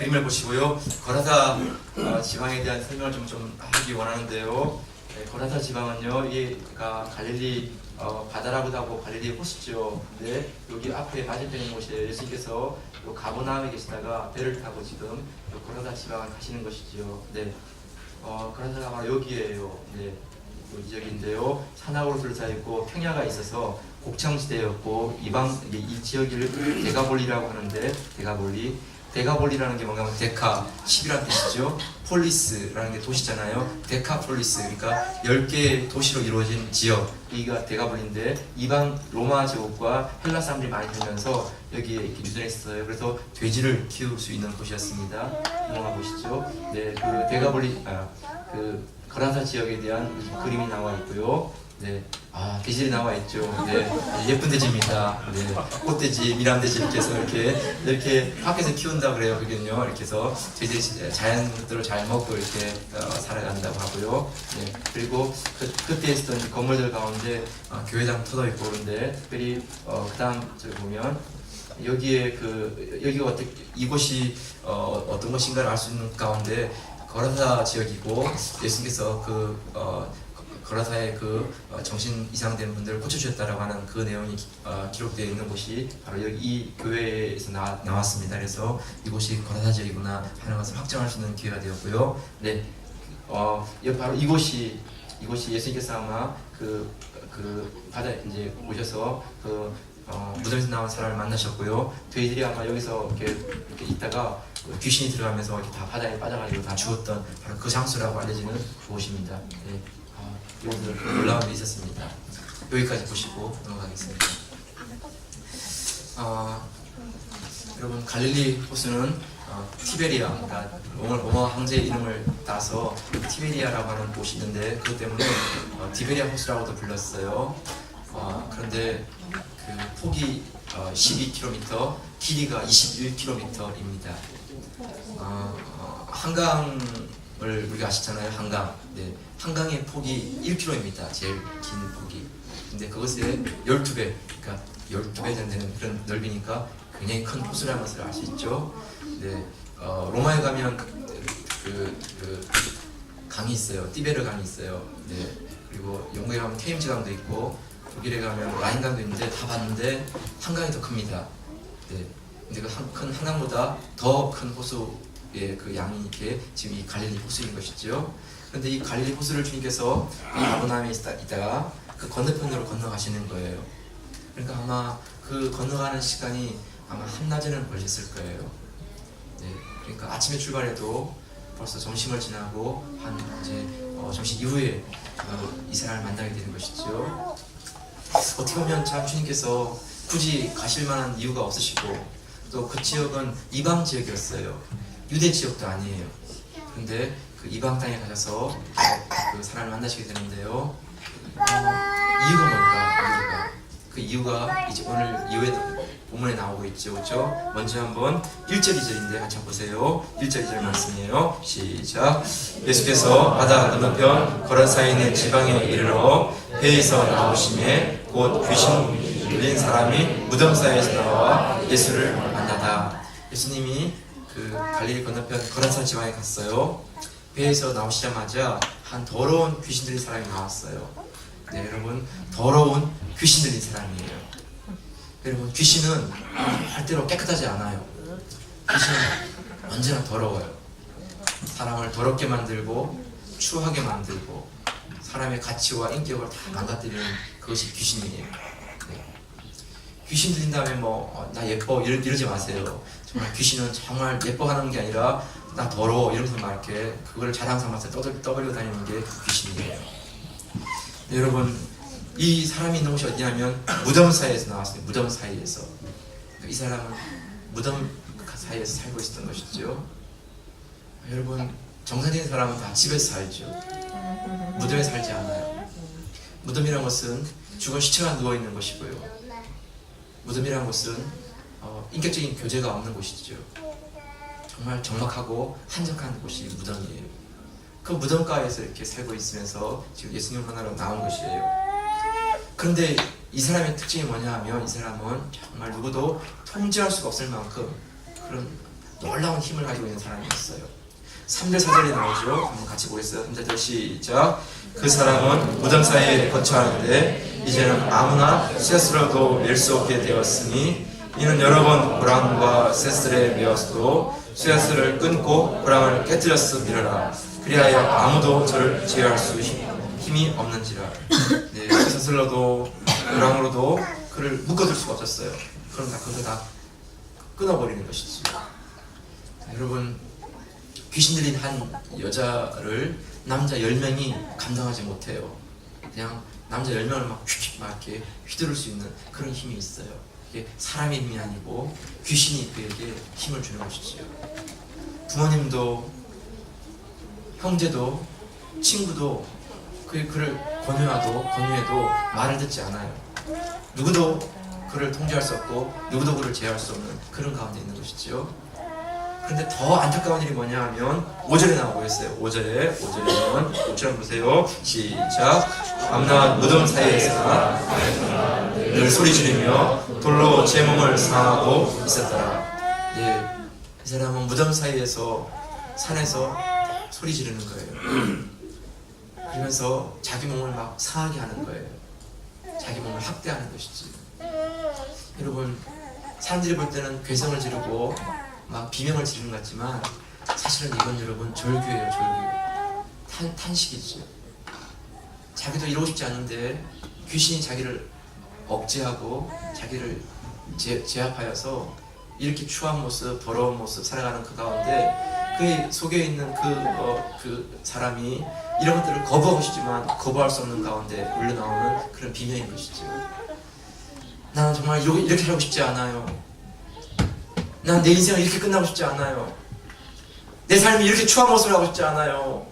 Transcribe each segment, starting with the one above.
그림을 보시고요. 거라사 지방에 대한 설명을 좀 하기 원하는데요. 네, 거라사 지방은요, 이가 갈릴리 바다라고도 하고 갈릴리 호수죠. 네, 여기 앞에 맞은편에 있는 곳이에요. 예수님께서 요 가버나움에 계시다가 배를 타고 지금 요 거라사 지방을 가시는 것이죠. 네, 거라사가 바로 여기에요. 네, 이 지역인데요. 산악으로 둘러싸여 있고 평야가 있어서 곡창지대였고 이 지역을 데가볼리라고 하는데 데가볼리라는 게 뭔가 하면 데카 10이라는 뜻이죠. 폴리스라는 게 도시잖아요. 데카폴리스, 그러니까 10개의 도시로 이루어진 지역, 여기가 데가볼리인데 이방 로마 제국과 헬라 사람들이 많이 살면서 여기에 이렇게 유전해 있어요. 그래서 돼지를 키울 수 있는 곳이었습니다. 유명한 곳이죠. 네, 그 데가볼리 그 거라사 지역에 대한 그림이 나와 있고요. 네, 돼지들이 나와 있죠. 네, 예쁜 돼지입니다. 네, 꽃돼지, 미남돼지 이렇게 해서 이렇게 밖에서 키운다 그래요. 그게요. 이렇게 해서 돼지 자연 것들을 잘 먹고 이렇게 살아간다고 하고요. 네, 그리고 그때 있었던 건물들 가운데 교회당 터져 있고 그런데 특별히 그다음 저기 보면 여기에 여기가 이곳이 어떤 것인가를 알 수 있는 가운데 거라사 지역이고 예수님께서 거라사의 정신 이상된 분들을 고쳐주셨다라고 하는 그 내용이 기록되어 있는 곳이 바로 여기 이 교회에서 나왔습니다. 그래서 이곳이 거라사 지역이구나 하는 것을 확정할 수 있는 기회가 되었고요. 네, 바로 이곳이 예수님께서 아마 그 바다에 이제 오셔서 무덤에서 나온 사람을 만나셨고요. 돼지들이 아마 여기서 이렇게 있다가 귀신이 들어가면서 이렇게 다 바다에 빠져가지고 다 죽었던 바로 그 장소라고 알려지는 그곳입니다. 네. 이것도 놀라운 일이 있었습니다. 여기까지 보시고 넘어가겠습니다. 여러분 갈릴리 호수는 티베리아, 그러니까 로마 황제의 이름을 따서 티베리아라고 하는 곳이 있는데 그것 때문에 티베리아 호수라고도 불렀어요. 그런데 그 폭이 12km, 길이가 21km입니다. 한강을 우리가 아시잖아요. 한강. 네, 한강의 폭이 1km입니다. 제일 긴 폭이. 근데 그것의 12배, 그러니까 12배 정도 되는 그런 넓이니까 굉장히 큰 호수라는 것을 알 수 있죠. 네, 로마에 가면 강이 있어요. 티베르 강이 있어요. 네, 그리고 영국에 가면 테임즈 강도 있고 독일에 가면 라인 강도 있는데 다 봤는데 한강이 더 큽니다. 네, 근데 큰 한강보다 더 큰 호수의 그 양이 이렇게 지금 이 갈릴리 호수인 것이죠. 그런데 이 갈릴리 호수를 주님께서 이 가버나움에 있다가 그 건너편으로 건너가시는 거예요. 그러니까 아마 그 건너가는 시간이 아마 한낮에는 걸렸을 거예요. 네, 그러니까 아침에 출발해도 벌써 점심을 지나고 이제 점심 이후에 이 사람을 만나게 되는 것이죠. 어떻게 보면 참 주님께서 굳이 가실 만한 이유가 없으시고 또 그 지역은 이방 지역이었어요. 유대 지역도 아니에요. 그런데 그 이방 땅에 가셔서 그 사람을 만나시게 되는데요. 이유가 뭘까? 그 이유가 이제 오늘 이후에 본문에 나오고 있죠. 그렇죠? 먼저 한번 1절 2절인데 같이 보세요. 1절 2절 말씀이에요. 시작. 예수께서 바다 건너편 거라사에 있는 지방에 이르러 배에서 나오심에 곧 귀신 들린 사람이 무덤 사이에서 나와 예수를 만나다. 예수님이 그 갈릴리 건너편 거라사 지방에 갔어요. 배에서 나오시자마자 한 더러운 귀신 들린 사람이 나왔어요. 네, 여러분, 더러운 귀신 들린 사람이에요. 여러분, 귀신은 절대로 깨끗하지 않아요. 귀신은 언제나 더러워요. 사람을 더럽게 만들고 추하게 만들고 사람의 가치와 인격을 다 망가뜨리는 그것이 귀신이에요. 네. 귀신 들린 다음에 나 예뻐 이러지 마세요. 정말 귀신은 정말 예뻐하는 게 아니라 나 더러워 이러면서 막 이렇게 그걸 자랑 삼아서 떠벌리고 다니는 게 귀신이에요. 네, 여러분, 이 사람이 있는 곳이 어디냐면 무덤 사이에서 나왔어요. 무덤 사이에서. 이 사람은 무덤 사이에서 살고 있었던 것이죠. 여러분, 정상적인 사람은 다 집에서 살죠. 무덤에 살지 않아요. 무덤이란 것은 죽은 시체가 누워있는 것이고요. 무덤이란 것은 인격적인 교제가 없는 곳이죠. 정말 적막하고 한적한 곳이 무덤이에요. 그 무덤가에서 이렇게 살고 있으면서 지금 예수님을 만나러 나온 것이에요. 그런데 이 사람의 특징이 뭐냐 하면 이 사람은 정말 누구도 통제할 수가 없을 만큼 그런 놀라운 힘을 가지고 있는 사람이었어요. 3절 4절에 나오죠. 한번 같이 보겠어요. 3절 4절 시작. 그 사람은 무덤 사이에 거처하는데 이제는 아무나 쇠스로도 맬 수 없게 되었으니 이는 여러 번 고랑과 쇠슬에 매었어도 쇠슬을 끊고 고랑을 깨뜨렸음이라. 그리하여 아무도 저를 제어할 수 힘이 없는지라. 네, 쇠슬로도 고랑으로도 그를 묶어둘 수가 없었어요. 그럼 그거 다 끊어버리는 것이지. 여러분, 귀신 들린 한 여자를 남자 10명이 감당하지 못해요. 그냥 남자 10명을 막 이렇게 휘두를 수 있는 그런 힘이 있어요. 이게 사람의 힘이 아니고 귀신이 그에게 힘을 주는 것이지요. 부모님도 형제도 친구도 그를 권유해도 말을 듣지 않아요. 누구도 그를 통제할 수 없고 누구도 그를 제어할 수 없는 그런 가운데 있는 것이지요. 그런데 더 안타까운 일이 뭐냐 하면 5절에 나오고 있어요. 5절에 보면 5절 보세요. 시작. 밤낮 무덤 사이에서나 늘 소리 지르며 돌로 제 몸을 상하고 있었더라. 네, 이 사람은 무덤 사이에서 산에서 소리 지르는 거예요. 그러면서 자기 몸을 막 상하게 하는 거예요. 자기 몸을 학대하는 것이지. 여러분, 사람들이 볼 때는 괴성을 지르고 막 비명을 지르는 것 같지만 사실은 이건 여러분 절규예요. 절규. 탄식이죠. 자기도 이러고 싶지 않은데 귀신이 자기를 억제하고 자기를 제압하여서 이렇게 추한 모습, 더러운 모습 살아가는 그 가운데 그 속에 있는 그 사람이 이런 것들을 거부하고 싶지만 거부할 수 없는 가운데 흘러나오는 그런 비명인 것이죠. 나는 정말 이렇게 살고 싶지 않아요. 난 내 인생을 이렇게 끝나고 싶지 않아요. 내 삶이 이렇게 추한 모습을 하고 싶지 않아요.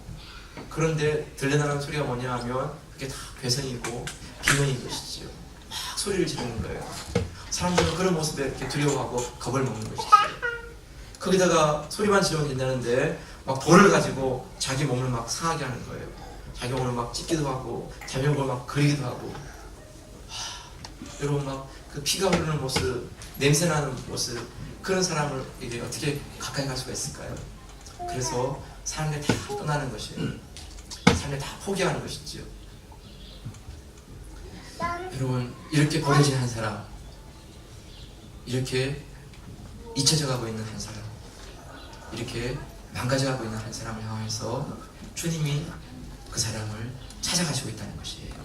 그런데 들려나는 소리가 뭐냐 하면 그게 다 괴성이고 비명인 것이지요. 막 소리를 지르는 거예요. 사람들은 그런 모습에 이렇게 두려워하고 겁을 먹는 것이지요. 거기다가 소리만 지르면 된다는데 막 돌을 가지고 자기 몸을 막 상하게 하는 거예요. 자기 몸을 막 찢기도 하고 자기 몸을 막 그리기도 하고. 여러분, 막 그 피가 흐르는 모습, 냄새나는 모습, 그런 사람을 이게 어떻게 가까이 갈 수가 있을까요? 그래서 삶에 다 떠나는 것이에요. 삶에 다 포기하는 것이지요. 여러분, 이렇게 버려진 한 사람, 이렇게 잊혀져 가고 있는 한 사람, 이렇게 망가져 가고 있는 한 사람을 향해서 주님이 그 사람을 찾아가시고 있다는 것이에요.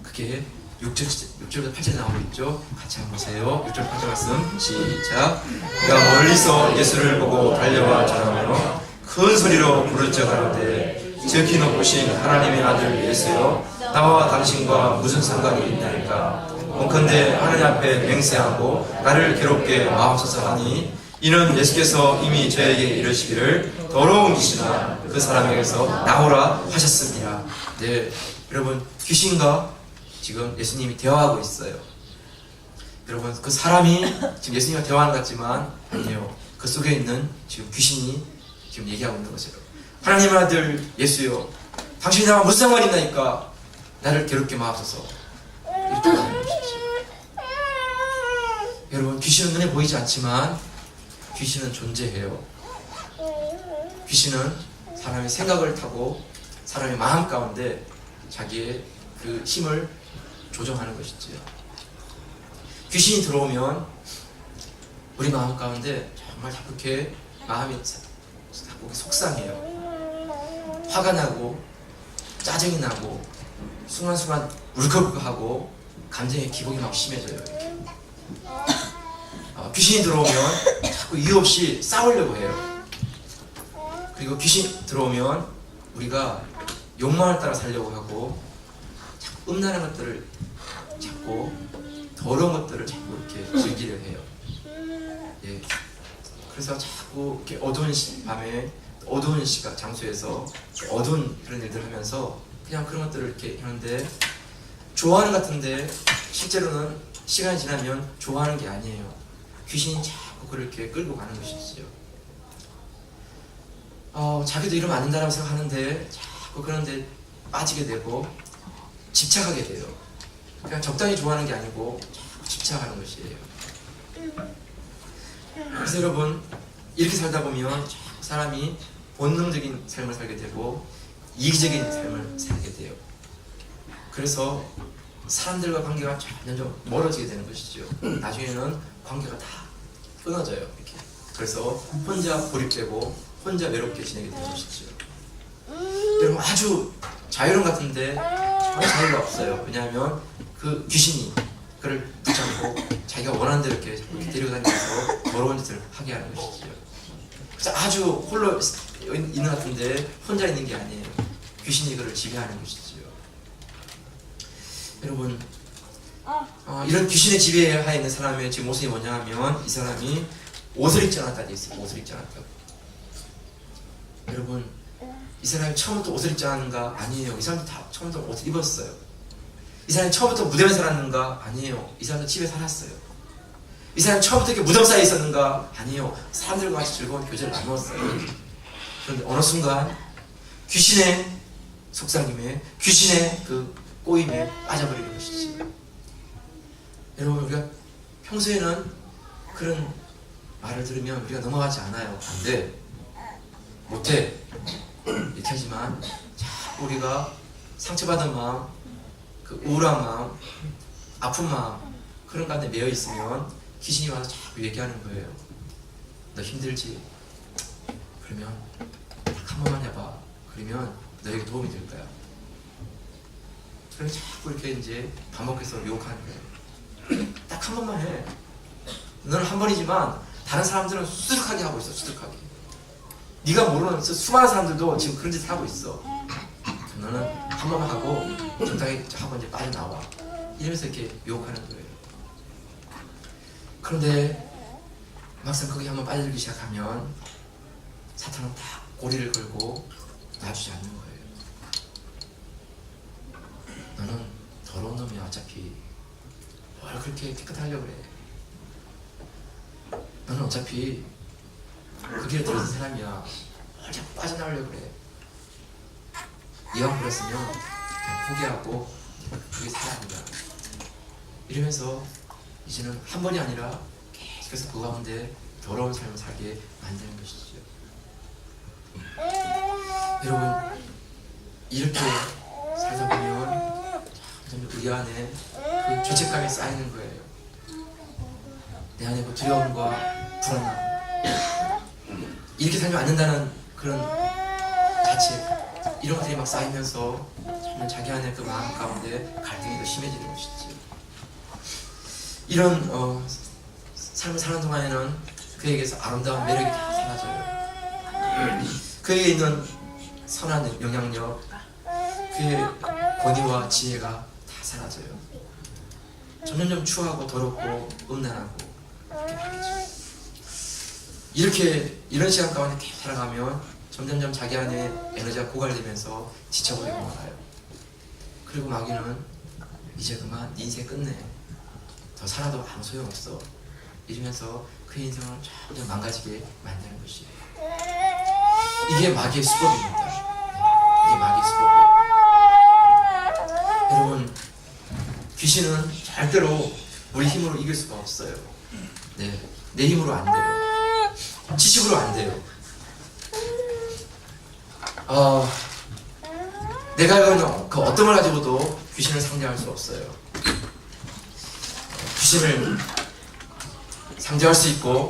그게 6절부터 8절에 나오고 있죠. 같이 한번 보세요. 6절 8절 말씀 시작. 그가 멀리서 예수를 보고 달려와 전하며 큰 소리로 부르짖어 가로되 지극히 높으신 하나님의 아들 예수여, 나와 당신과 무슨 상관이 있나이까. 원컨대 하나님 앞에 맹세하고 나를 괴롭게 마옵소서 하니, 이는 예수께서 이미 저에게 이르시기를 더러운 귀신아 그 사람에게서 나오라 하셨습니다. 네, 여러분, 귀신과 지금 예수님이 대화하고 있어요. 여러분, 그 사람이 지금 예수님과 대화하는 것 같지만 아니에요. 그 속에 있는 지금 귀신이 지금 얘기하고 있는 것이에요. 하나님의 아들 예수여, 당신이 나와 무슨 상관이 있나이까. 나를 괴롭게 마옵소서. 이렇게 하는 것이죠. 여러분, 귀신은 눈에 보이지 않지만 귀신은 존재해요. 귀신은 사람의 생각을 타고 사람의 마음 가운데 자기의 그 힘을 조정하는 것이지요. 귀신이 들어오면 우리 마음 가운데 정말 자꾸게 마음이 자꾸 속상해요. 화가 나고 짜증이 나고 순간순간 울컥울컥하고 감정의 기복이 막 심해져요. 이렇게. 귀신이 들어오면 자꾸 이유 없이 싸우려고 해요. 그리고 귀신이 들어오면 우리가 욕망을 따라 살려고 하고 자꾸 음란한 것들을 자꾸 더러운 것들을 자꾸 이렇게 즐기려 해요. 예. 그래서 자꾸 이렇게 어두운 밤에 어두운 시각 장소에서 어두운 그런 일들을 하면서 그냥 그런 것들을 이렇게 하는데 좋아하는 것 같은데 실제로는 시간이 지나면 좋아하는 게 아니에요. 귀신이 자꾸 그를 이렇게 끌고 가는 것이지요. 자기도 이러면 안 된다고 생각하는데 자꾸 그런데 빠지게 되고 집착하게 돼요. 그냥 적당히 좋아하는 게 아니고 자꾸 집착하는 것이에요. 그래서 여러분, 이렇게 살다 보면 사람이 본능적인 삶을 살게 되고 이기적인 삶을 살게 돼요. 그래서 사람들과 관계가 점점 멀어지게 되는 것이죠. 나중에는 관계가 다 끊어져요. 이렇게. 그래서 혼자 고립되고 혼자 외롭게 지내게 되는 것이죠. 여러분 아주 자유로운 것 같은데 전혀 자유가 없어요. 왜냐하면 그 귀신이 그를 붙잡고 자기가 원하는 대로 이렇게 데려다니면서 더러운 짓을 하게 하는 것이죠. 그래서 아주 홀로 있는 것 같은데 혼자 있는 게 아니에요. 귀신이 그를 지배하는 것이죠. 여러분 이런 귀신의 지배하에 있는 사람의 지금 모습이 뭐냐 하면 이 사람이 옷을 입지 않았다 돼 있어요. 옷을 입지 않았다. 여러분 이 사람이 처음부터 옷을 입지 않았는가? 아니에요. 이 사람도 다 처음부터 옷을 입었어요. 이 사람이 처음부터 무덤에 살았는가? 아니에요. 이 사람도 집에 살았어요. 이 사람이 처음부터 이렇게 무덤 사이에 있었는가? 아니에요. 사람들과 같이 즐거운 교제를 나누었어요. 그런데 어느 순간 귀신의 속삭임에 귀신의 그 꼬임에 빠져버리는 것이지. 여러분 우리가 평소에는 그런 말을 들으면 우리가 넘어가지 않아요. 안 돼. 못해. 이렇게 하지만 자꾸 우리가 상처받은 마음, 그 우울한 마음, 아픈 마음 그런 가운데 매여 있으면 귀신이 와서 자꾸 얘기하는 거예요. 너 힘들지? 그러면 딱 한 번만 해봐. 그러면 너에게 도움이 될 거야. 그래서 자꾸 이렇게 이제 반복해서 유혹하는 거예요. 딱 한 번만 해. 너는 한 번이지만 다른 사람들은 수두룩하게 하고 있어. 수두룩하게. 네가 모르는 수많은 사람들도 지금 그런 짓을 하고 있어. 너는 한 번만 하고 적당히 하고 이제 빠져나와. 이러면서 이렇게 유혹하는 거예요. 그런데 막상 거기 한번 빠져들기 시작하면 사탄은 딱 고리를 걸고 놔주지 않는 거예요. 너는 더러운 놈이야. 어차피 뭘 그렇게 깨끗하려고 그래. 너는 어차피 그 길에 들어선 사람이야. 뭘 자꾸 빠져나오려고 그래. 이왕 그랬으면 그냥 포기하고 그게 사람이야. 이러면서 이제는 한 번이 아니라 계속해서 그 가운데 더러운 삶을 살게 만드는 것이죠. 여러분 이렇게 살다 보면 점점 우리 안에 그 죄책감이 쌓이는 거예요. 내 안에 그 두려움과 불안함, 이렇게 살면 안 된다는 그런 자책, 이런 것들이 막 쌓이면서 점점 자기 안에 그 마음 가운데 갈등이 더 심해지는 것이죠. 이런 삶을 사는 동안에는 그에게서 아름다운 매력이 다 사라져요. 그에게 있는 선한 영향력, 그의 권위와 지혜가 다 사라져요. 점점 추하고 더럽고 음란하고 이렇게 바뀌죠. 이런 시간 가운데 계속 살아가면 점점점 자기 안에 에너지가 고갈되면서 지쳐버리고 말아요. 그리고 마귀는 이제 그만 네 인생 끝내. 더 살아도 아무 소용없어. 이러면서 그 인생을 점점 망가지게 만드는 것이에요. 이게 마귀의 수법입니다. 이게 마귀의 수법이에요. 여러분, 귀신은 절대로 우리 힘으로 이길 수가 없어요. 네, 내 힘으로 안 돼요. 지식으로 안 돼요. 내가 알고 그 어떤 걸 가지고도 귀신을 상대할 수 없어요. 귀신을 상대할 수 있고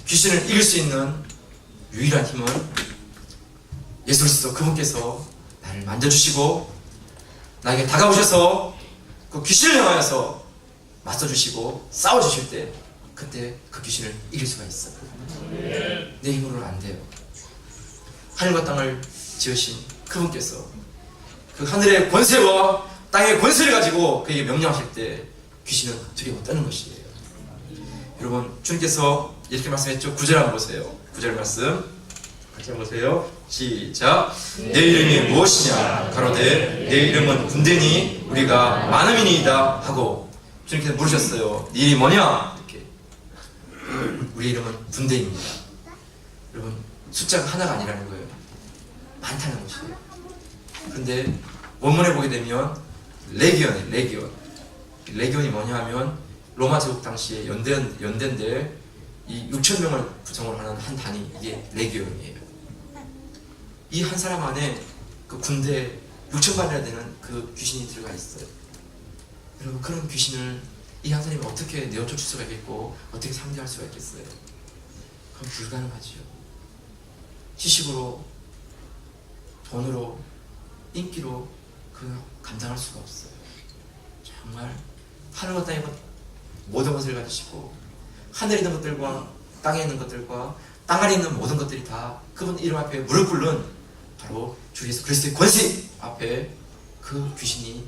귀신을 이길 수 있는 유일한 힘은 예수 그리스도 그분께서 나를 만져주시고 나에게 다가오셔서 그 귀신을 향하여서 맞서주시고 싸워주실 때 그때 그 귀신을 이길 수가 있어요. 내 힘으로는 안 돼요. 하늘과 땅을 지으신 그분께서 그 하늘의 권세와 땅의 권세를 가지고 그에게 명령하실 때 귀신은 두려워 떠는 것이에요. 여러분, 주님께서 이렇게 말씀했죠. 9절 한번 보세요. 9절 말씀 같이 한번 보세요. 시작. 내 이름이 무엇이냐 가로되 내 이름은 군대니 우리가 많음이니이다 하고 주님께서 물으셨어요. 네 이름이 뭐냐? 이렇게. 우리 이름은 군대입니다. 여러분, 숫자가 하나가 아니라는 거예요. 많다는 것이에요. 그런데 원문에 보게 되면 레기온이에요. 레기온. 레기온이 뭐냐 하면 로마 제국 당시에 연대인데 이 6천 명을 구성을 하는 한 단위, 이게 레기온이에요. 이 한 사람 안에 그 군대 6천만이나 되는 그 귀신이 들어가 있어요. 여러분, 그런 귀신을 이 한 사람이 어떻게 내어쫓을 수가 있겠고 어떻게 상대할 수가 있겠어요? 그건 불가능하지요. 지식으로, 돈으로, 인기로 그 감당할 수가 없어요. 정말 하늘과 땅의 모든 것을 가지시고 하늘에 있는 것들과 땅에 있는 것들과 땅 아래 있는 모든 것들이 다 그분 이름 앞에 무릎 꿇는 바로 주 예수 그리스도의 권세 앞에 그 귀신이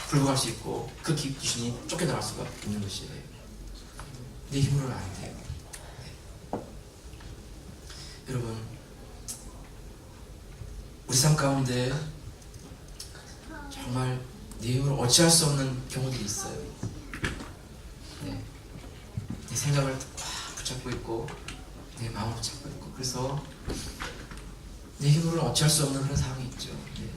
굴복할 수 있고 그 귀신이 쫓겨나갈 수가 있는 것이에요. 내 힘으로는 안 돼요. 네. 여러분, 우리 삶 가운데 정말 내 힘으로 어찌할 수 없는 경우들이 있어요. 네. 내 생각을 꽉 붙잡고 있고 내 마음을 붙잡고 있고 그래서 내 힘으로는 어찌할 수 없는 그런 상황이 있죠. 네.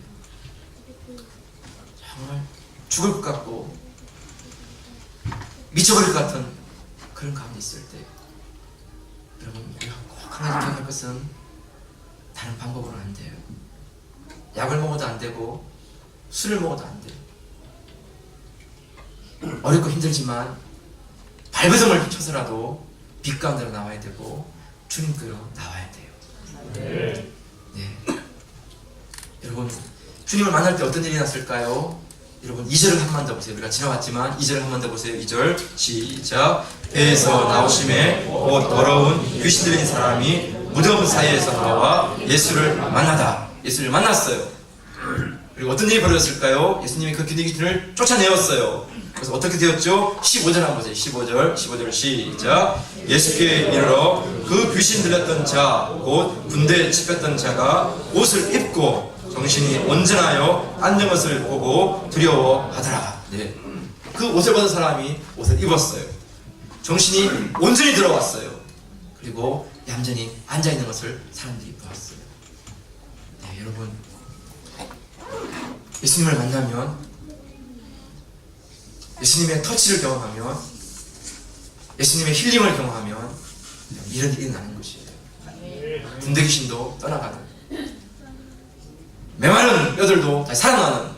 정말 죽을 것 같고 미쳐버릴 것 같은 그런 가운데 있을 때 여러분, 우리가 꼭 하나 기억할 것은 다른 방법으로는 안 돼요. 약을 먹어도 안 되고 술을 먹어도 안 돼요. 어렵고 힘들지만 발버둥을 쳐서라도 빛 가운데로 나와야 되고 주님께로 나와야 돼요. 네. 여러분, 주님을 만날 때 어떤 일이 났을까요? 여러분, 2절을 한 번 더 보세요. 우리가 지나왔지만 2절을 한 번 더 보세요. 2절 시작. 배에서 나오심에 곧 더러운 귀신 들린 사람이 무덤 사이에서 나와 예수를 만나다. 예수를 만났어요. 그리고 어떤 일이 벌어졌을까요? 예수님이 그 귀신을 쫓아내었어요. 그래서 어떻게 되었죠? 15절 한번 보세요. 15절 시작. 예수께 이르러 그 귀신 들렸던 자, 곧 군대에 집혔던 자가 옷을 입고 정신이 온전하여 앉은 것을 보고 두려워하더라. 네. 그 옷을 벗은 사람이 옷을 입었어요. 정신이 온전히 들어왔어요. 그리고 얌전히 앉아있는 것을 사람들이 보았어요. 네, 여러분, 예수님을 만나면, 예수님의 터치를 경험하면, 예수님의 힐링을 경험하면 이런 일이 나는 것이에요. 군대 귀신도 떠나가는, 메마른 뼈들도 다시 살아나는,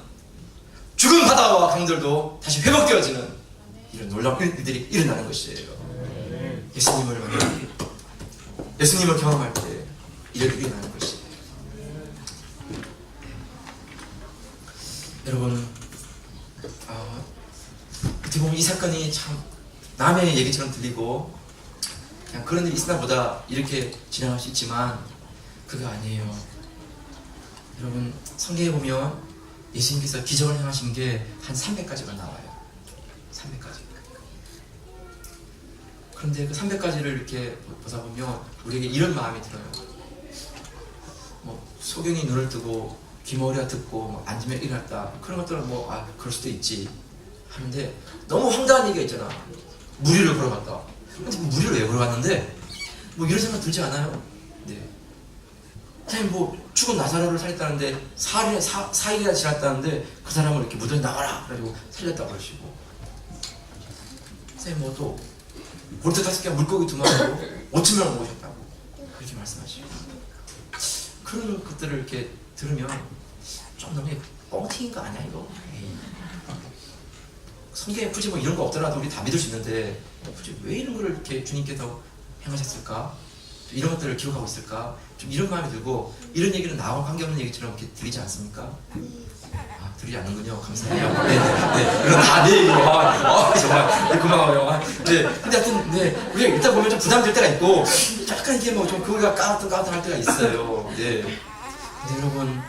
죽은 바다와 강들도 다시 회복되어지는 이런 놀라운 일들이 일어나는 것이에요. 예수님을 만날 때, 예수님을 경험할 때 이런 일이 나는 것이에요. 여러분, 어떻게 보면 이 사건이 참 남의 얘기처럼 들리고 그냥 그런 일이 있으나 보다 이렇게 지나갈 수 있지만 그거 아니에요. 여러분, 성경에 보면 예수님께서 기적을 행하신 게 한 300가지가 나와요. 300가지. 그런데 그 300가지를 이렇게 보다 보면 우리에게 이런 마음이 들어요. 뭐 소경이 눈을 뜨고 귀머리가 듣고 뭐 앉으면 일어났다. 그런 것들은 뭐 그럴 수도 있지 하는데 너무 황당한 얘기가 있잖아. 무리를 걸어갔다. 근데 무리를 왜 걸어갔는데 뭐 이런 생각 들지 않아요? 네. 아니 뭐 죽은 나사로를 살렸다는데 4일이나 지났다는데 그 사람을 이렇게 무덤에 나가라 그래가지고 살렸다고 그러시고 선생님 뭐 또 볼트 5개와 물고기 2마리로 5,000명을 모으셨다고 그렇게 말씀하시고 그런 것들을 이렇게 들으면 좀 너무 뻥튀기인 거 아니야 이거? 성경에 굳이 뭐 이런 거 없더라도 우리 다 믿을 수 있는데 굳이 왜 이런 거를 이렇게 주님께서 행하셨을까? 이런 것들을 기록하고 있을까? 좀 이런 마음이 들고 이런 얘기는 나와 관계없는 얘기처럼 이렇게 들리지 않습니까? 들리지 않는군요. 감사해요. 네. 이건 다 내 얘기로. 정말 고마워요. 네. 근데 하여튼 네. 우리가 읽다 보면 좀 부담될 때가 있고 약간 이게 뭐 좀 그거가 까우뚱 할 때가 있어요. 네. 근데 여러분,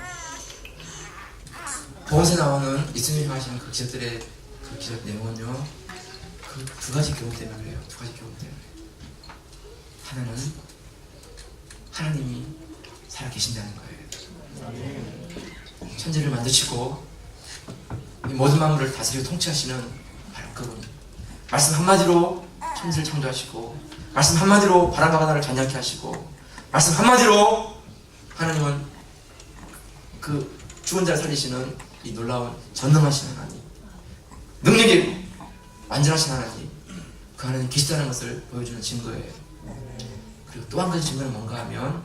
보험에 나오는 예수님이 하시는 그 기적들의 그 기적 내용은요, 그 두 가지 교훈 때문에 그래요. 두 가지 교훈 때문에. 하나는 하나님이 살아 계신다는 거예요. 천지를 만드시고 이 모든 만물을 다스리고 통치하시는 바로 그분. 말씀 한마디로 천지를 창조하시고, 말씀 한마디로 바람과 바다를 잔잔케 하시고, 말씀 한마디로 하나님은 그 죽은 자를 살리시는 이 놀라운 전능하신 하나님, 능력이 완전하신 하나님, 그 하나님 계시다는 것을 보여주는 증거예요. 그리고 또 한 가지 증거는 뭔가 하면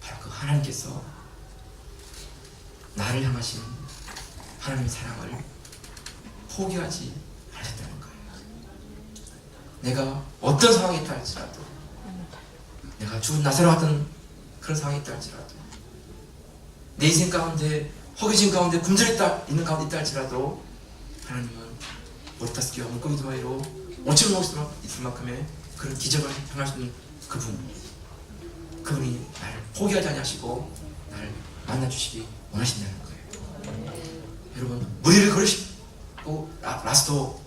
바로 그 하나님께서 나를 향하신 하나님의 사랑을 포기하지 않으셨다는 거예요. 내가 어떤 상황에 있다 할지라도, 내가 죽은 나사로 같은 그런 상황에 있다 할지라도, 내 인생 가운데 허기진 가운데 굶주려 있는 가운데 있다 할지라도 하나님은 머리 다스기와 물고기 두 마리로 5천 명 있을 만큼의 그런 기적을 행할 수 있는 그분이 나를 포기하지 않으시고 나를 만나주시기 원하신다는 거예요. 여러분, 무리를 걸으시고 라스도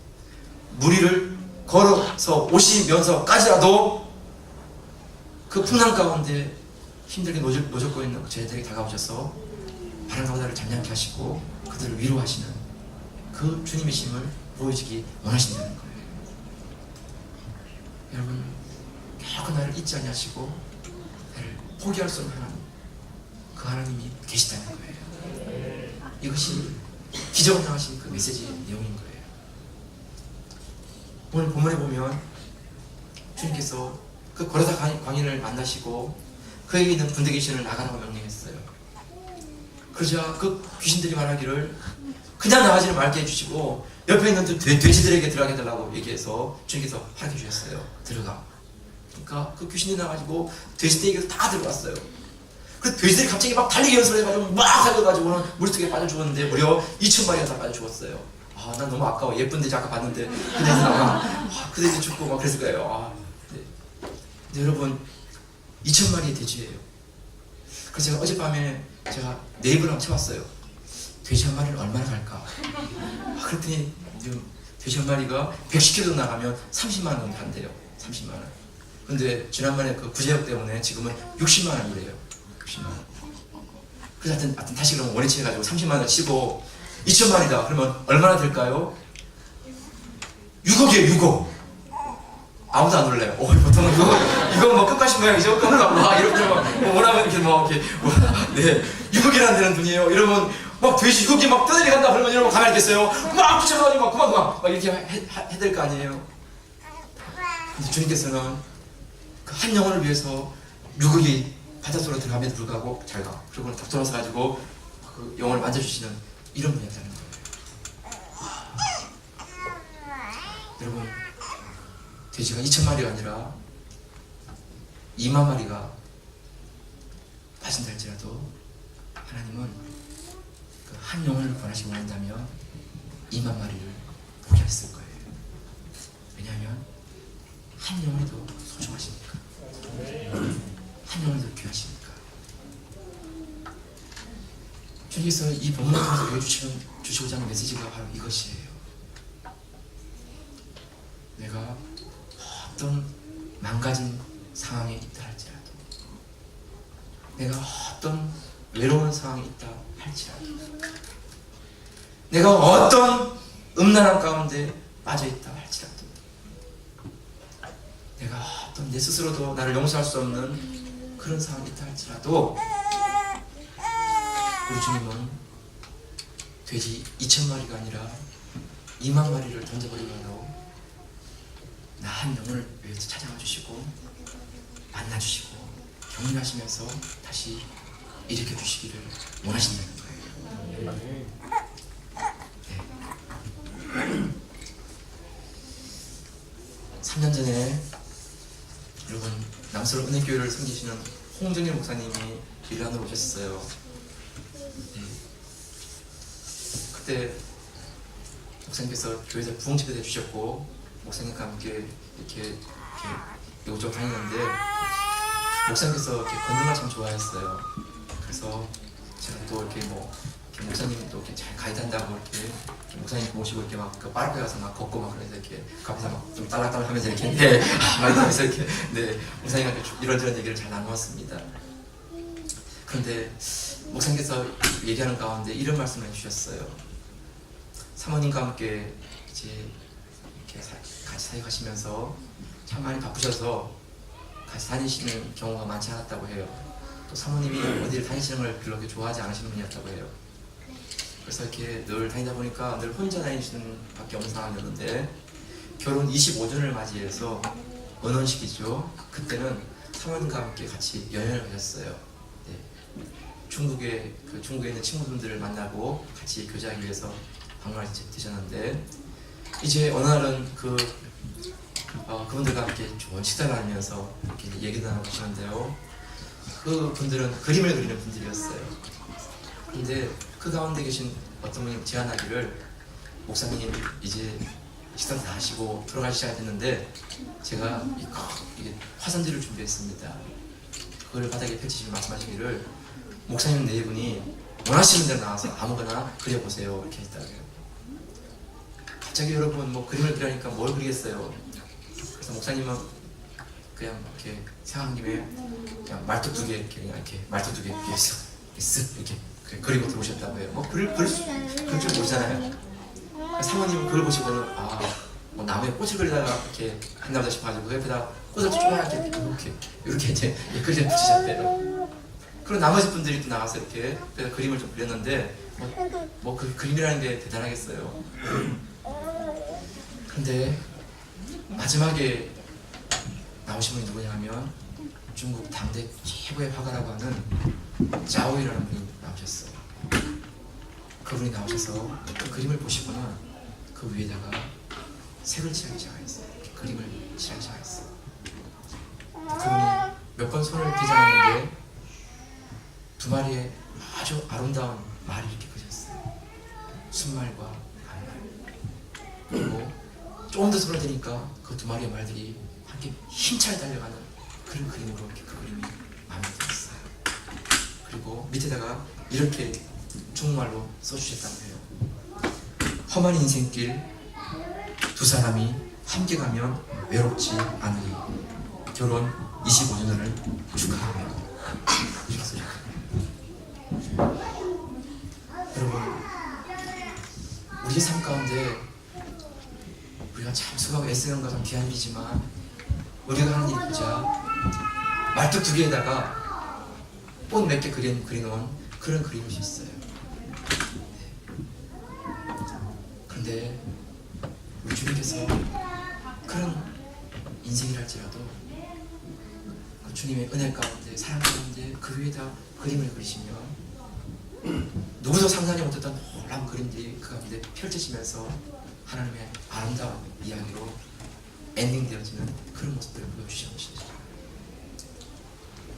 무리를 걸어서 오시면서까지라도 그 풍랑 가운데 힘들게 노젓고 있는 저희들에게 다가오셔서 바람과 바다를 잠잠케 하시고 그들을 위로하시는 그 주님이심을 보여주기 원하신다는 거예요. 여러분, 결코 나를 잊지 아니하시고 나를 포기할 수 없는 하나님, 그 하나님이 계시다는 거예요. 이것이 기적을 향하신 그 메시지의 내용인 거예요. 오늘 본문에 보면 주님께서 그 고라사 광인을 만나시고 그에게 있는 군대 귀신을 나가라고 명령했어요. 그러자 그 귀신들이 말하기를 그냥 나가지를 말게 해주시고 옆에 있는 돼지들에게 들어가게 해달라고 얘기해서 주님께서 하게 주셨어요. 들어가. 그러니까 그 귀신이 나가지고 돼지떼기로 다 들어갔어요. 그 돼지들이 갑자기 막 달리기 연습을 해가지고 막 달려가지고는 물속에 빠져 죽었는데 무려 2,000마리가 다 빠져 죽었어요. 아, 난 너무 아까워. 예쁜 돼지 아까 봤는데 그 돼지가 그 돼지 죽고 막 그랬을 거예요. 네. 근데 여러분, 2,000마리의 돼지예요. 그래서 제가 어젯밤에 제가 네이버를 한번 쳐봤어요. 돼지 한 마리를 얼마나 갈까? 그랬더니 돼지 한 마리가 110km 나가면 30만 원 정도 한대요. 30만 원. 근데 지난번에 그 구제역 때문에 지금은 60만 원이래요. 60만 원. 그래서 하여튼 다시 그럼 원위치 해가지고 30만 원 치고 2,000마리다. 그러면 얼마나 될까요? 6억이에요, 6억. 아무도 안 놀래요. 보통은 이거 뭐 끝까지 모양이죠? 막 이렇게 막 원하면 이렇게 막 이렇게 네, 6억이라는 데는 돈이에요. 이러면 막 돼지 6억이 막 떠내리 간다 그러면 여러분 가만히 있겠어요? 막 붙여가지고 막 그만 막 이렇게 해야 될 거 아니에요. 근데 주님께서는 그 한 영혼을 위해서 6억이 바닷속으로 들어감에도 불구하고 잘 가. 그리고 딱 돌아서 가지고 그 영혼을 만져주시는 이런 분이었다는 거예요. 여러분, 돼지가 2,000마리가 아니라 2만 마리가 빠진다 할지라도 하나님은 그 한 영혼을 구원하시기 원한다면 2만 마리를 포기했을 거예요. 왜냐하면 한 영혼이 더 소중하시니까, 한 영혼이 더 귀하시니까. 주님께서 이 본문을 통해서 주시고자 하는 메시지가 바로 이것이에요. 내가 어떤 망가진 상황에 있다 할지라도, 내가 어떤 외로운 상황에 있다 할지라도, 내가 어떤 음란함 가운데 빠져있다 할지라도, 내가 어떤 내 스스로도 나를 용서할 수 없는 그런 상황에 있다 할지라도 우리 주님은 돼지 2,000마리가 아니라 2만 마리를 던져버리고 나 한 영혼을 위해서 찾아와 주시고 만나주시고 격려하시면서 다시 일으켜 주시기를 원하신다는 거예요. 네. 3년 전에 여러분 남서울 은혜교회를 섬기시는 홍정일 목사님이 밀란으로 오셨어요. 네. 그때 목사님께서 교회에서 부흥집회도 해주셨고 목사님과 함께 이렇게 이곳저곳 다니는데 목사님께서 이렇게 걷는 걸 참 좋아했어요. 그래서 제가 또 이렇게 목사님이 또 이렇게 잘 가이드한다고 이렇게 목사님 모시고 이렇게 막 그 파르크에 가서 막 걷고 막 그래서 이렇게 그 앞에서 막 좀 딸락딸락 하면서 이렇게 많이 하면서 이렇게 목사님과 이런저런 얘기를 잘 나누었습니다. 그런데 목사님께서 얘기하는 가운데 이런 말씀을 해주셨어요. 사모님과 함께 이제 이렇게 같이 사역하시면서 참 많이 바쁘셔서 같이 다니시는 경우가 많지 않았다고 해요. 또 사모님이 어디를 다니시는 걸 별로 그렇게 좋아하지 않으시는 분이었다고 해요. 그래서 이렇게 늘 다니다 보니까 늘 혼자 다니시는 밖에 없는 상황이었는데 결혼 25주년을 맞이해서 은혼식이죠. 그때는 사모님과 함께 같이 여행을 가셨어요. 네. 중국에 있는 친구분들을 만나고 같이 교제하기 위해서 방문을 되셨는데, 이제 어느 날은 그분들과 함께 좋은 식사를 하면서 이렇게 얘기도 나누고 계시는데요. 그 분들은 그림을 그리는 분들이었어요. 근데 그 가운데 계신 어떤 분이 제안하기를, 목사님 이제 식사 다 하시고 돌아가기 시작했는데 제가 이게 화산지를 준비했습니다. 그걸 바닥에 펼치시면 말씀하시기를, 목사님 네 분이 원하시는 대로 나와서 아무거나 그려보세요 이렇게 했다고요. 갑자기 여러분 뭐 그림을 그리니까 뭘 그리겠어요. 그래서 목사님은 그냥 이렇게 생각한 김에 그냥 말뚝 두 개 이렇게 말뚝 두 개 이렇게 쓱 이렇게 그리고 들어오셨다고 해요. 뭐 그릴 줄 모르잖아요. 사모님은 그걸 보시고는 뭐 나무에 꽃을 그리다가 이렇게 한다보다 싶어가지고 그 옆에다 꽃을 조그맣게 이렇게 이제 그림 붙이셨대요. 그리고 나머지 분들이 또 나와서 이렇게 그림을 좀 그렸는데 뭐 그 그림이라는 게 대단하겠어요. 근데 마지막에 나오신 분이 누구냐 하면 중국 당대 최고의 화가라고 하는 자오이라는 분이 나오셨어요. 그분이 나오셔서 그 그림을 보시고는 그 위에다가 색을 칠하기 시작했어요. 그림을 칠하기 시작했어요. 그분이 몇 번 손을 떼지 않았는데 두 마리의 아주 아름다운 말이 이렇게 그렸어요. 순말과 반말. 그리고 조금 더 손을 대니까 그 두 마리의 말들이 함께 힘차게 달려가는 그런 그림으로 이렇게 그 그림이 마음에 들었어요. 그리고 밑에다가 이렇게 중국말로 써주셨다고 해요. 험한 인생길 두 사람이 함께 가면 외롭지 않으리. 결혼 25주년을 축하하며. 이렇게 써주셨어요. 여러분, 우리 삶 가운데 우리가 참 수고하고 애쓰는 것은 귀한 일이지만 우리가 하는 일이 보자 말뚝 두 개에다가 꽃 몇 개 그려놓은 그런 그림이 있어요. 그런데 우리 주님께서 그런 인생이랄지라도 그 주님의 은혜 가운데 사랑 가운데 그 위에다 그림을 그리시면 누구도 상상하지 못했던 놀라운 그림들이 그 가운데 펼쳐지면서 하나님의 아름다운 이야기로 엔딩되어지는 그런 모습들을 보여주시는 것이죠.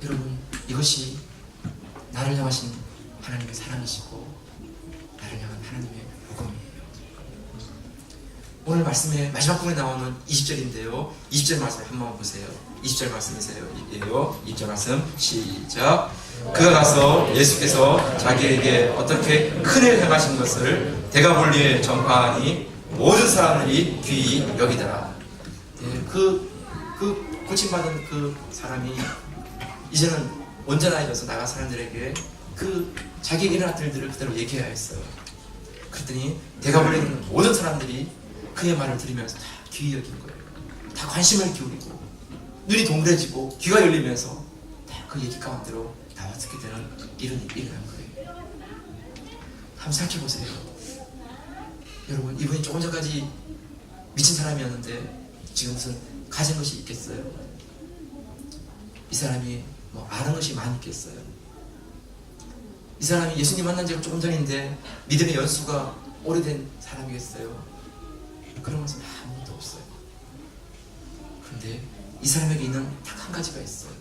여러분, 이것이 나를 향하신 하나님의 사랑이시고 나를 향한 하나님의 복음이에요. 오늘 말씀의 마지막 부분에 나오는 20절인데요. 20절 말씀 한번 보세요. 20절 말씀이세요. 20절 말씀 시작. 그가 가서 예수께서 자기에게 어떻게 큰일 행하신 것을 대가볼리에 전파하니 모든 사람들이 귀히 여기더라. 네, 그 고침받은 그 사람이 이제는 온전해져서 나가 사람들에게 그 자기에게 일어났던 일들을 그대로 얘기해야 했어요. 그랬더니 대가볼리는 모든 사람들이 그의 말을 들으면서 다 귀히 여긴 거예요. 다 관심을 기울이고 눈이 동그래지고 귀가 열리면서 다 그 얘기 가운데로 나왔게 되는 이런 일이 일어난 거예요. 한번 생각해 보세요. 여러분, 이분이 조금 전까지 미친 사람이었는데 지금 무슨 가진 것이 있겠어요? 이 사람이 뭐 아는 것이 많이 있겠어요? 이 사람이 예수님 만난 지가 조금 전인데 믿음의 연수가 오래된 사람이겠어요? 그런 것은 아무것도 없어요. 그런데 이 사람에게 있는 딱 한 가지가 있어요.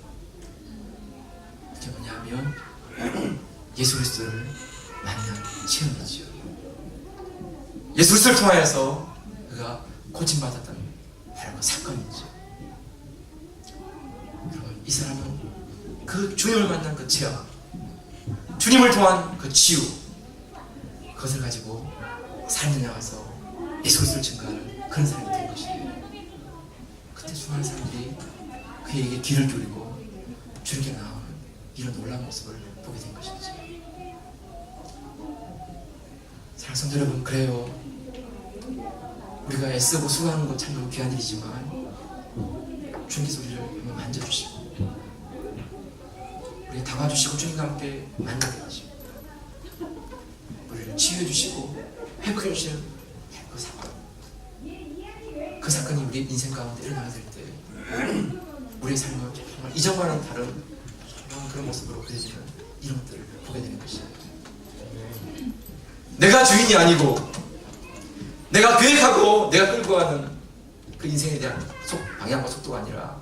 그게 뭐냐면 예수 그리스도를 만난 체험이죠. 예수 그리스도를 통하여서 그가 고침받았던 바로 그 사건이죠. 여러분, 이 사람은 그 주님을 만난 그 체험, 주님을 통한 그 치유, 그것을 가지고 삶에 나가서 예수 그리스도를 증거하는 그런 사람이 된 것이에요. 그때 수많은 사람들이 그에게 귀를 기울이고 주님께 나오는 이런 놀라운 모습을 보게 된 것이죠. 사랑하는 성도 여러분, 그래요. 우리가 애쓰고 수고하는 것 참 귀한 일이지만 주님께서 우리를 한번 만져주시고 우리를 다가주시고 주님과 함께 만나게 하시고 우리를 치유해주시고 회복해주시는 그 사건, 그 사건이 우리 인생 가운데 일어나게 될 때 우리의 삶은 정말 이전과는 다른 정말 그런 모습으로 그려지는 이런 것들을 보게 되는 것이에요. 내가 주인이 아니고 내가 계획하고 내가 끌고 가는 그 인생에 대한 방향과 속도가 아니라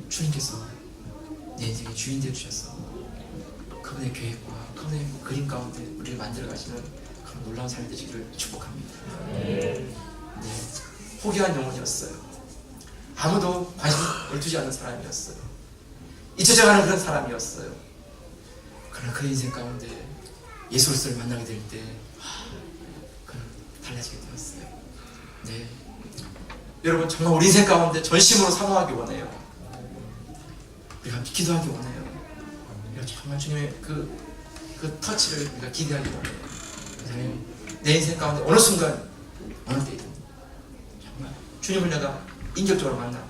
주님께서 내 인생의 주인 되어 주셔서 그분의 계획과 그분의 그림 가운데 우리를 만들어 가시는 그런 놀라운 삶이 되시기를 축복합니다. 네, 포기한 영혼이었어요. 아무도 관심을 두지 않는 사람이었어요. 잊혀져가는 그런 사람이었어요. 그러나 그 인생 가운데 예수 그리스도를 만나게 될 때 그는 달라지게 되었어요. 네, 여러분 정말 우리 인생 가운데 전심으로 사모하기 원해요. 우리가 기도하기 원해요. 우리가 정말 주님의 그 터치를 우리가 기대하기 원해요. 하나님, 내 인생 가운데 어느 순간 어느 때이든 정말 주님을 내가 인격적으로 만나고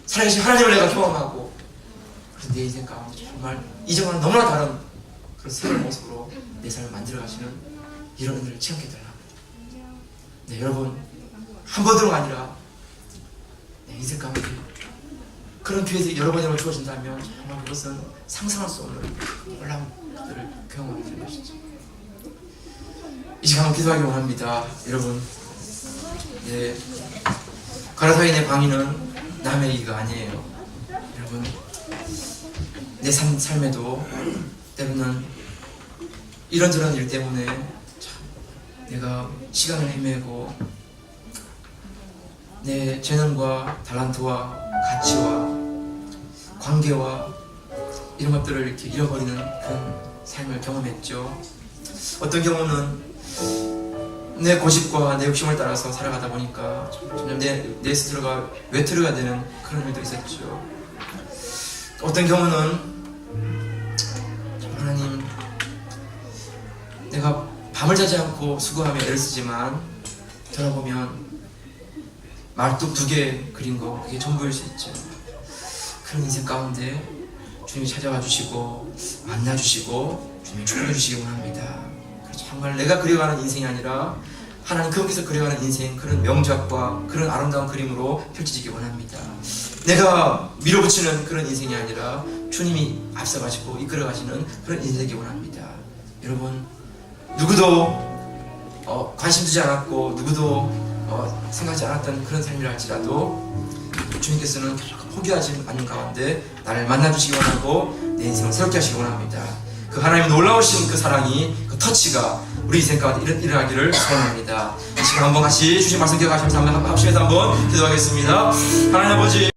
살아계신 하나님을 내가 경험하고 그래서 내 인생 가운데 정말 이전과는 너무나 다른 그런 새로운 모습으로 내 삶을 만들어 가시는 이런 은혜를 체험해 달라고. 네, 여러분 한 번으로가 아니라 내 인생 가운데 그런 기회들이 여러 번이나 주어진다면 정말 그것은 상상할 수 없는 놀라운 것들을 경험하게 되는 것이죠. 이 시간 기도하기 원합니다. 여러분, 네, 가라사인의 방위는 남의 얘기가 아니에요. 여러분, 내 삶에도 때로는 이런저런 일 때문에 참 내가 시간을 헤매고 내 재능과 달란트와 가치와 관계와 이런 것들을 이렇게 잃어버리는 그런 삶을 경험했죠. 어떤 경우는 내 고집과 내 욕심을 따라서 살아가다 보니까 점점 내 스스로가 외투르가 되는 그런 일도 있었죠. 어떤 경우는 하나님, 내가 밤을 자지 않고 수고하며 애를 쓰지만 돌아보면 말뚝 2개 그린 거 그게 전부일 수 있죠. 그런 인생 가운데 주님이 찾아와 주시고 만나 주시고 주님이 축복해 주시기 원합니다. 정말 내가 그려가는 인생이 아니라 하나님 그분께서 그려가는 인생, 그런 명작과 그런 아름다운 그림으로 펼쳐지기 원합니다. 내가 밀어붙이는 그런 인생이 아니라 주님이 앞서가시고 이끌어가시는 그런 인생이기 원합니다. 여러분, 누구도 관심 두지 않았고 누구도 생각하지 않았던 그런 삶이라 할지라도 주님께서는 결코 포기하지 않는 가운데 나를 만나주시기 원하고 내 인생을 새롭게 하시기 원합니다. 그 하나님의 놀라우신 그 사랑이, 그 터치가 우리 인생 가운데 일어나기를 소원합니다. 이 시간 한번 같이 주신 말씀 기억하시면서 한번 합심해서 한번 기도하겠습니다. 하나님 아버지,